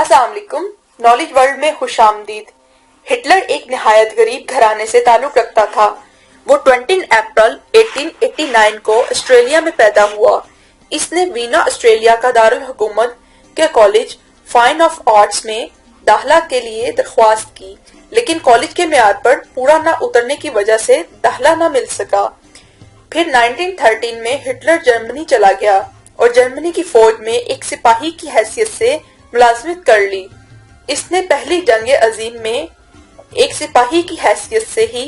अस्सलाम वालेकुम। Knowledge world में खुश आमदीद। हिटलर एक निहायत गरीब घराने से ताल्लुक रखता था। वो 20 अप्रैल 1889 को ऑस्ट्रेलिया में पैदा हुआ। इसने वीना ऑस्ट्रेलिया का दारुल हुकूमत के कॉलेज फाइन ऑफ आर्ट्स में दाखिला के लिए दरख्वास्त की, लेकिन कॉलेज के मेयार पर पूरा न उतरने की वजह से दाखिला न मिल सका। फिर 1913 में हिटलर जर्मनी चला गया और जर्मनी की फौज में एक सिपाही की हैसियत से मुलाजमत कर ली। इसने पहली जंग अजीम में एक सिपाही की हैसियत से ही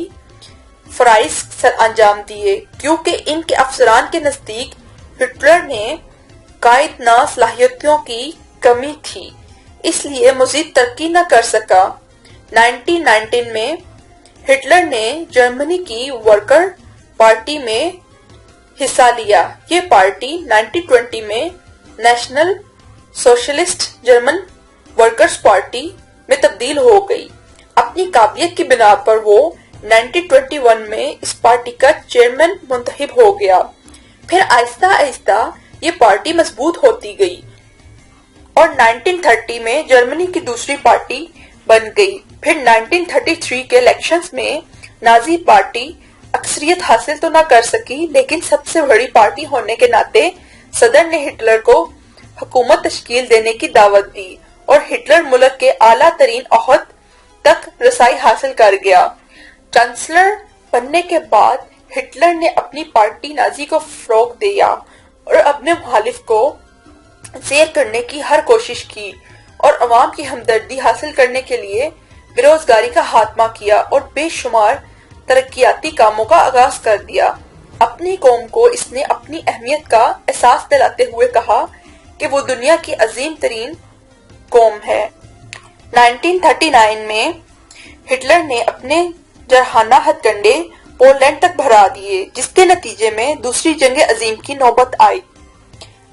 फराइज अंजाम दिए, क्योंकि इनके अफसरान के नजदीक हिटलर ने कायदना सलाहियतों की कमी थी, इसलिए मजीद तरक्की न कर सका। 1919 में हिटलर ने जर्मनी की वर्कर पार्टी में हिस्सा लिया। ये पार्टी 1920 में national socialist German workers party में तब्दील हो गई। अपनी काबिलियत की बिना पर वो 1921 में इस पार्टी का चेयरमैन मुंतखब हो गया। फिर आहिस्ता आहिस्ता ये पार्टी मजबूत होती गई और 1930 में जर्मनी की दूसरी पार्टी बन गई। फिर 1933 के इलेक्शंस में नाजी पार्टी अक्सरियत हासिल तो ना कर सकी, लेकिन सबसे बड़ी पार्टी होने के नाते सदर ने हिटलर को हुकूमत तश्कील देने की दावत दी और हिटलर मुल्क के आला तरीन ओहद तक रसाई हासिल कर गया। चांसलर बनने के बाद हिटलर ने अपनी पार्टी नाजी को फरोग दिया और अपने मुखालिफ को ज़ेर करने की हर कोशिश की और अवाम की हमदर्दी हासिल करने के लिए बेरोजगारी का खात्मा किया और बेशुमार तरक्याती कामों का आगाज कर दिया। अपनी कौम को इसने अपनी अहमियत का एहसास दिलाते हुए कहा कि वो दुनिया की अजीम तरीन कौम है। 1939 में हिटलर ने अपने जरहाना हथकंडे पोलैंड तक भरा दिए, जिसके नतीजे में दूसरी जंग अजीम की नौबत आई।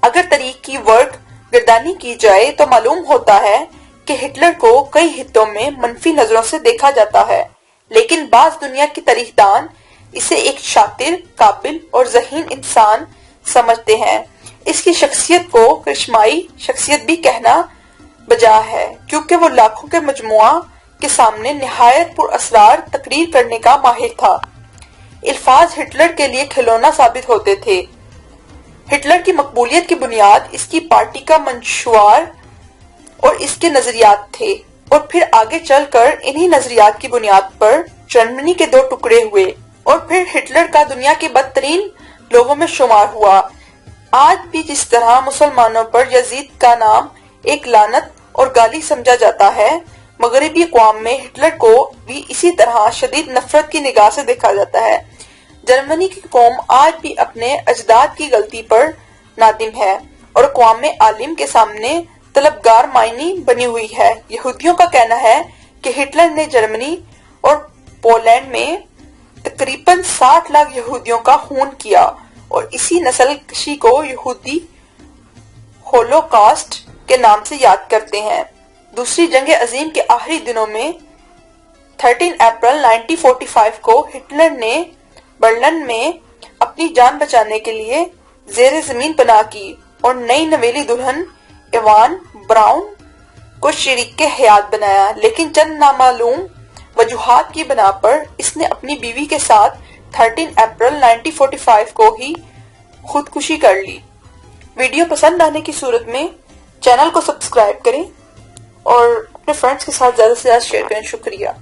अगर तारीख की वर्ग गर्दानी की जाए तो मालूम होता है कि हिटलर को कई हितों में मनफी नजरों से देखा जाता है, लेकिन बाज दुनिया की तारीखदान इसे एक शातिर, काबिल और ज़हीन इंसान समझते हैं। इसकी शख्सियत को करिश्माई शख्सियत भी कहना बजा है, क्योंकि वो लाखों के मजमुआ के सामने निहायत पुरअसरार तकरीर करने का माहिर था। अल्फाज हिटलर के लिए खिलौना साबित होते थे। हिटलर की मकबूलियत की बुनियाद इसकी पार्टी का मंशूर और इसके नजरियात थे, और फिर आगे चलकर इन्हीं नजरियात की बुनियाद पर जर्मनी के दो टुकड़े हुए और फिर हिटलर का दुनिया के बदतरीन लोगों में शुमार हुआ। आज भी जिस तरह मुसलमानों पर यजीद का नाम एक लानत और गाली समझा जाता है, मगरिबी अक़वाम में हिटलर को भी इसी तरह शदीद नफरत की निगाह से देखा जाता है। जर्मनी की कौम आज भी अपने अजदाद की गलती पर नादिम है और अक़वाम आलिम के सामने तलबगार मायनी बनी हुई है। यहूदियों का कहना है कि हिटलर ने जर्मनी और पोलैंड में तकरीबन 60 लाख यहूदियों का खून किया और इसी नस्ल कशी को यहूदी होलोकॉस्ट के नाम से याद करते हैं। दूसरी जंग अजीम के आखिरी दिनों में 13 अप्रैल 1945 को हिटलर ने बर्लिन में अपनी जान बचाने के लिए जेर जमीन पनाह की और नई नवेली दुल्हन इवान ब्राउन को शरीक हयात बनाया, लेकिन चंद नामालूम वजूहात की बिना पर इसने अपनी बीवी के साथ 13 अप्रैल 1945 को ही खुदकुशी कर ली। वीडियो पसंद आने की सूरत में चैनल को सब्सक्राइब करें और अपने फ्रेंड्स के साथ ज्यादा से ज्यादा शेयर करें। शुक्रिया।